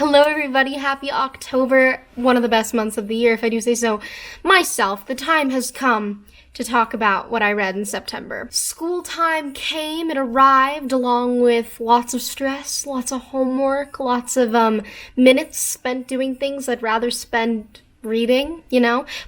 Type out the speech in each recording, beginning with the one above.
Hello everybody, happy October, one of the best months of the year if I do say so myself. The time has come to talk about what I read in September. School time came, it arrived along with lots of stress, lots of homework, lots of minutes spent doing things I'd rather spend reading,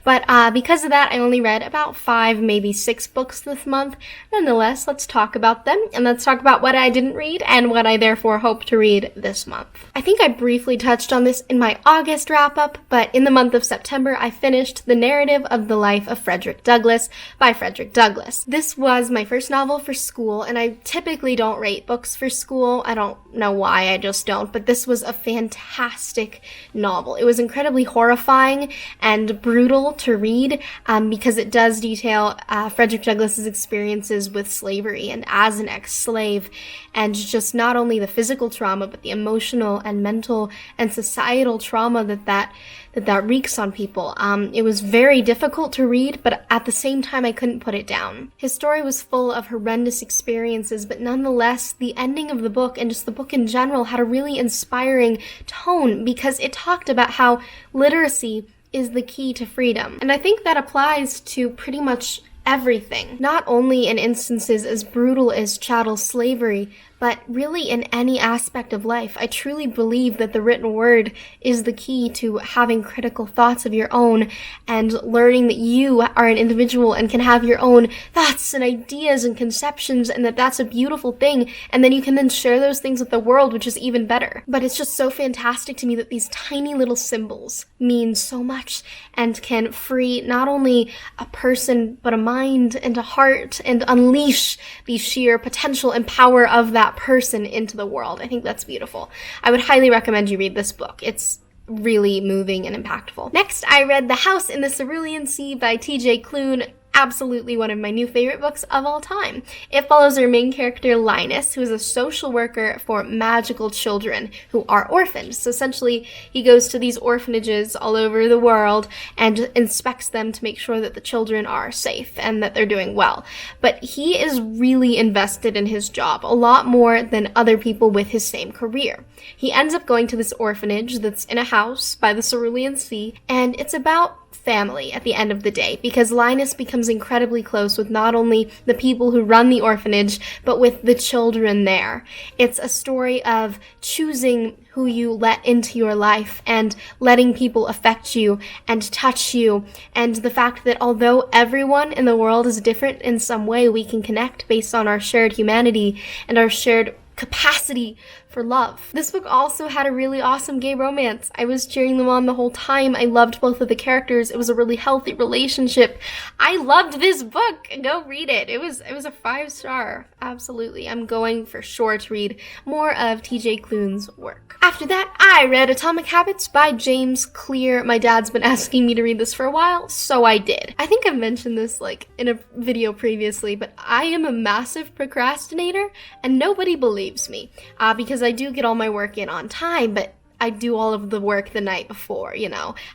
but because of that I only read about 5, maybe 6 books this month. Nonetheless, let's talk about them, and let's talk about what I didn't read and what I therefore hope to read this month. I think I briefly touched on this in my August wrap-up, but in the month of September I finished The Narrative of the Life of Frederick Douglass by Frederick Douglass. This was my first novel for school, and I typically don't rate books for school. I don't know why, I just don't, but this was a fantastic novel. It was incredibly horrifying and brutal to read because it does detail Frederick Douglass's experiences with slavery and as an ex-slave, and just not only the physical trauma but the emotional and mental and societal trauma that wreaks on people. It was very difficult to read, but at the same time I couldn't put it down. His story was full of horrendous experiences, but nonetheless the ending of the book and just the book in general had a really inspiring tone because it talked about how literacy is the key to freedom. And I think that applies to pretty much everything, not only in instances as brutal as chattel slavery, but really in any aspect of life. I truly believe that the written word is the key to having critical thoughts of your own and learning that you are an individual and can have your own thoughts and ideas and conceptions, and that that's a beautiful thing, and then you can then share those things with the world, which is even better. But it's just so fantastic to me that these tiny little symbols mean so much and can free not only a person but a mind and a heart and unleash the sheer potential and power of that person into the world. I think that's beautiful. I would highly recommend you read this book. It's really moving and impactful. Next, I read The House in the Cerulean Sea by T.J. Klune. Absolutely one of my new favorite books of all time. It follows our main character, Linus, who is a social worker for magical children who are orphaned. So essentially, he goes to these orphanages all over the world and inspects them to make sure that the children are safe and that they're doing well. But he is really invested in his job, a lot more than other people with his same career. He ends up going to this orphanage that's in a house by the Cerulean Sea, and it's about family at the end of the day, because Linus becomes incredibly close with not only the people who run the orphanage, but with the children there. It's a story of choosing who you let into your life and letting people affect you and touch you, and the fact that although everyone in the world is different in some way, we can connect based on our shared humanity and our shared capacity for love. This book also had a really awesome gay romance. I was cheering them on the whole time. I loved both of the characters. It was a really healthy relationship. I loved this book. Go read it. It was a 5-star. Absolutely. I'm going for sure to read more of TJ Klune's work. After that, I read Atomic Habits by James Clear. My dad's been asking me to read this for a while, so I did. I think I've mentioned this in a video previously, but I am a massive procrastinator and nobody believes me because I do get all my work in on time, but I do all of the work the night before,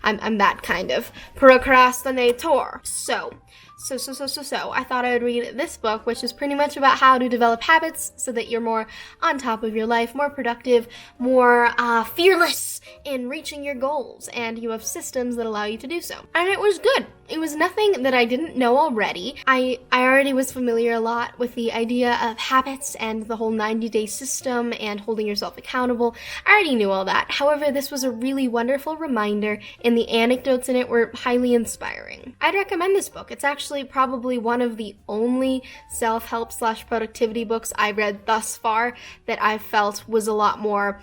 I'm that kind of procrastinator. So I thought I would read this book, which is pretty much about how to develop habits so that you're more on top of your life, more productive, more fearless in reaching your goals, and you have systems that allow you to do so. And it was good. It was nothing that I didn't know already. I already was familiar a lot with the idea of habits and the whole 90-day system and holding yourself accountable. I already knew all that. However, this was a really wonderful reminder, and the anecdotes in it were highly inspiring. I'd recommend this book. It's actually probably one of the only self-help / productivity books I read thus far that I felt was a lot more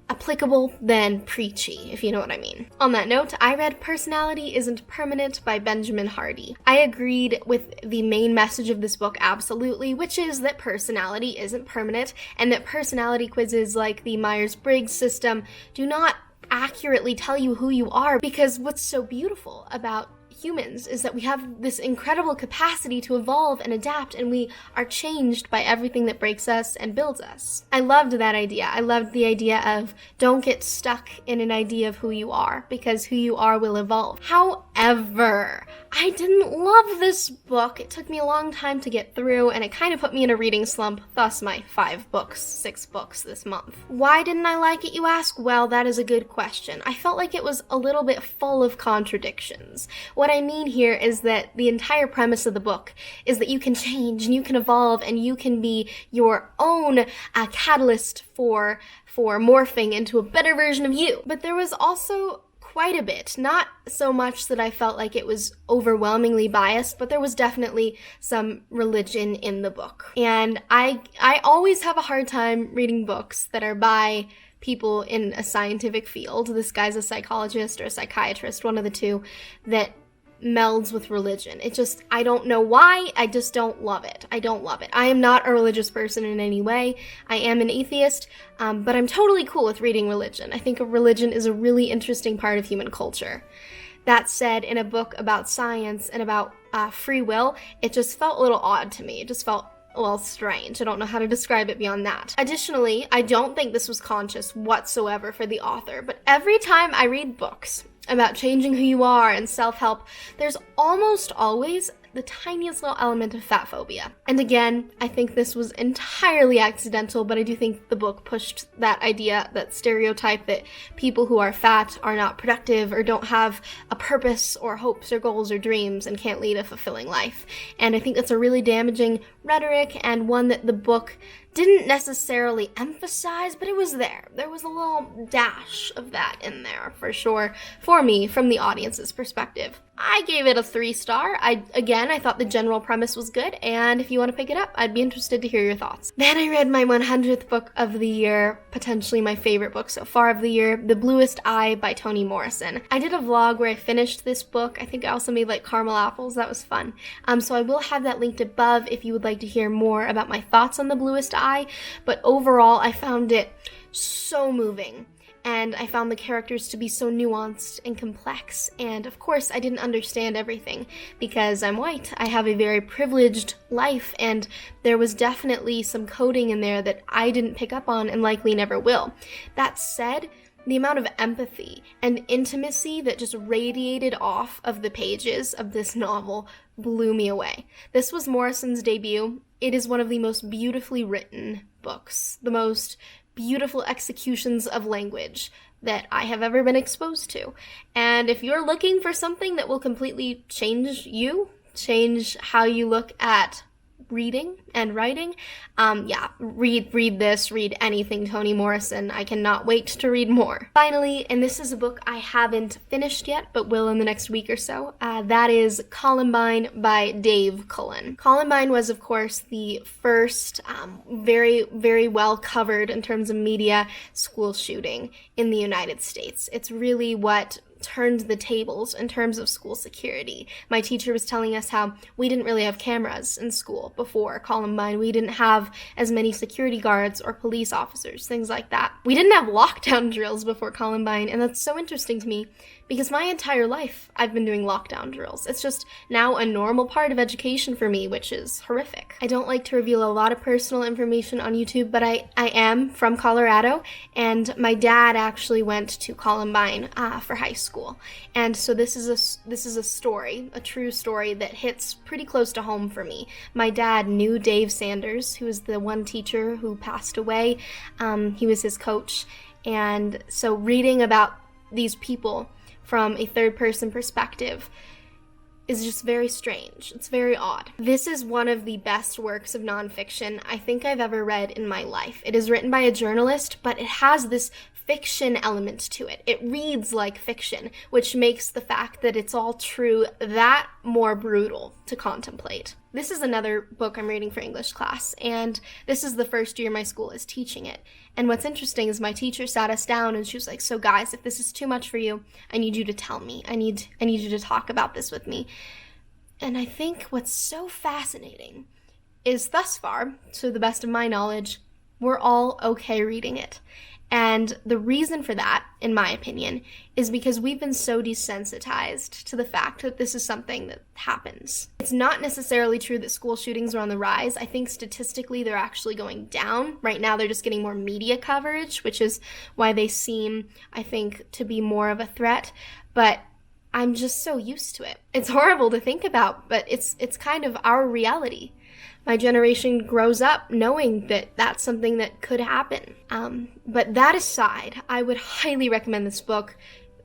applicable than preachy, if you know what I mean. On that note, I read Personality Isn't Permanent by Benjamin Hardy. I agreed with the main message of this book absolutely, which is that personality isn't permanent, and that personality quizzes like the Myers-Briggs system do not accurately tell you who you are, because what's so beautiful about humans, is that we have this incredible capacity to evolve and adapt, and we are changed by everything that breaks us and builds us. I loved that idea. I loved the idea of don't get stuck in an idea of who you are, because who you are will evolve. However, I didn't love this book. It took me a long time to get through, and it kind of put me in a reading slump, thus my 6 books this month. Why didn't I like it, you ask? Well, that is a good question. I felt like it was a little bit full of contradictions. What I mean here is that the entire premise of the book is that you can change and you can evolve and you can be your own catalyst for morphing into a better version of you. But there was also quite a bit, not so much that I felt like it was overwhelmingly biased, but there was definitely some religion in the book. And I always have a hard time reading books that are by people in a scientific field. This guy's a psychologist or a psychiatrist, one of the two, that melds with religion. I don't know why, I just don't love it. I don't love it. I am not a religious person in any way. I am an atheist, but I'm totally cool with reading religion. I think a religion is a really interesting part of human culture. That said, in a book about science and about free will, it just felt a little odd to me. It just felt a little strange. I don't know how to describe it beyond that. Additionally, I don't think this was conscious whatsoever for the author, but every time I read books about changing who you are and self-help, there's almost always the tiniest little element of fat phobia. And again, I think this was entirely accidental, but I do think the book pushed that idea, that stereotype that people who are fat are not productive or don't have a purpose or hopes or goals or dreams and can't lead a fulfilling life. And I think that's a really damaging rhetoric, and one that the book didn't necessarily emphasize, but it was there. There was a little dash of that in there, for sure, for me, from the audience's perspective. I gave it a 3-star. I thought the general premise was good, and if you want to pick it up, I'd be interested to hear your thoughts. Then I read my 100th book of the year, potentially my favorite book so far of the year, The Bluest Eye by Toni Morrison. I did a vlog where I finished this book. I think I also made caramel apples. That was fun. So I will have that linked above if you would like to hear more about my thoughts on The Bluest Eye, but overall I found it so moving. And I found the characters to be so nuanced and complex. And of course, I didn't understand everything because I'm white. I have a very privileged life, and there was definitely some coding in there that I didn't pick up on and likely never will. That said, the amount of empathy and intimacy that just radiated off of the pages of this novel blew me away. This was Morrison's debut. It is one of the most beautifully written books, the most beautiful executions of language that I have ever been exposed to. And if you're looking for something that will completely change how you look at reading and writing, read this, read anything Toni Morrison. I cannot wait to read more. Finally, and this is a book I haven't finished yet, but will in the next week or so, that is Columbine by Dave Cullen. Columbine was, of course, the first very, very well covered in terms of media school shooting in the United States. It's really what turned the tables in terms of school security. My teacher was telling us how we didn't really have cameras in school before Columbine. We didn't have as many security guards or police officers, things like that. We didn't have lockdown drills before Columbine, and that's so interesting to me because my entire life I've been doing lockdown drills. It's just now a normal part of education for me, which is horrific. I don't like to reveal a lot of personal information on YouTube, but I am from Colorado, and my dad actually went to Columbine for high school. And so this is a story, a true story that hits pretty close to home for me. My dad knew Dave Sanders, who was the one teacher who passed away. He was his coach. And so reading about these people from a third-person perspective is just very strange. It's very odd. This is one of the best works of nonfiction I think I've ever read in my life. It is written by a journalist, but it has this fiction element to it. It reads like fiction, which makes the fact that it's all true that more brutal to contemplate. This is another book I'm reading for English class, and this is the first year my school is teaching it. And what's interesting is my teacher sat us down and she was like, so guys, if this is too much for you, I need you to tell me. I need you to talk about this with me. And I think what's so fascinating is thus far, to the best of my knowledge, we're all okay reading it. And the reason for that, in my opinion, is because we've been so desensitized to the fact that this is something that happens. It's not necessarily true that school shootings are on the rise. I think statistically they're actually going down. Right now they're just getting more media coverage, which is why they seem, I think, to be more of a threat. But I'm just so used to it. It's horrible to think about, but it's kind of our reality. My generation grows up knowing that that's something that could happen. But that aside, I would highly recommend this book.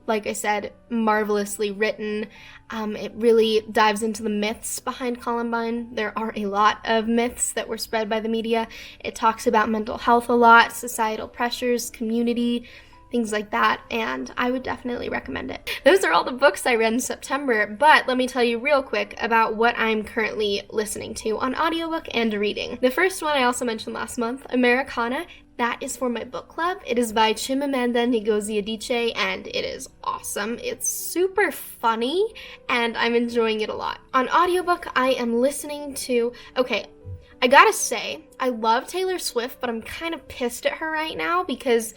Like I said, marvelously written. It really dives into the myths behind Columbine. There are a lot of myths that were spread by the media. It talks about mental health a lot, societal pressures, community, things like that, and I would definitely recommend it. Those are all the books I read in September, but let me tell you real quick about what I'm currently listening to on audiobook and reading. The first one I also mentioned last month, Americana. That is for my book club. It is by Chimamanda Ngozi Adichie, and it is awesome. It's super funny, and I'm enjoying it a lot. On audiobook, I am listening to, I gotta say, I love Taylor Swift, but I'm kind of pissed at her right now because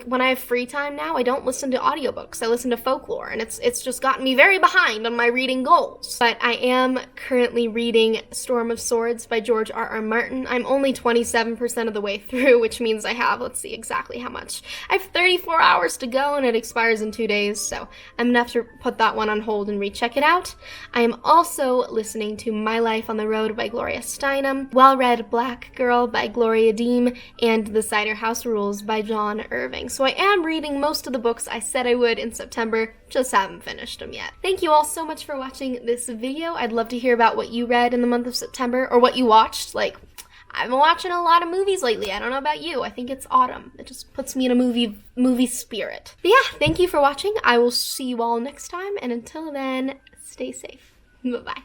when I have free time now, I don't listen to audiobooks. I listen to folklore, and it's just gotten me very behind on my reading goals. But I am currently reading Storm of Swords by George R.R. Martin. I'm only 27% of the way through, which means I have, let's see exactly how much. I have 34 hours to go, and it expires in 2 days, so I'm gonna have to put that one on hold and recheck it out. I am also listening to My Life on the Road by Gloria Steinem, well-read Black Girl by Gloria Deem, and The Cider House Rules by John Irving. So I am reading most of the books I said I would in September, just haven't finished them yet. Thank you all so much for watching this video. I'd love to hear about what you read in the month of September, or what you watched. I've been watching a lot of movies lately. I don't know about you. I think it's autumn. It just puts me in a movie spirit. But yeah, thank you for watching. I will see you all next time, and until then, stay safe. Bye-bye.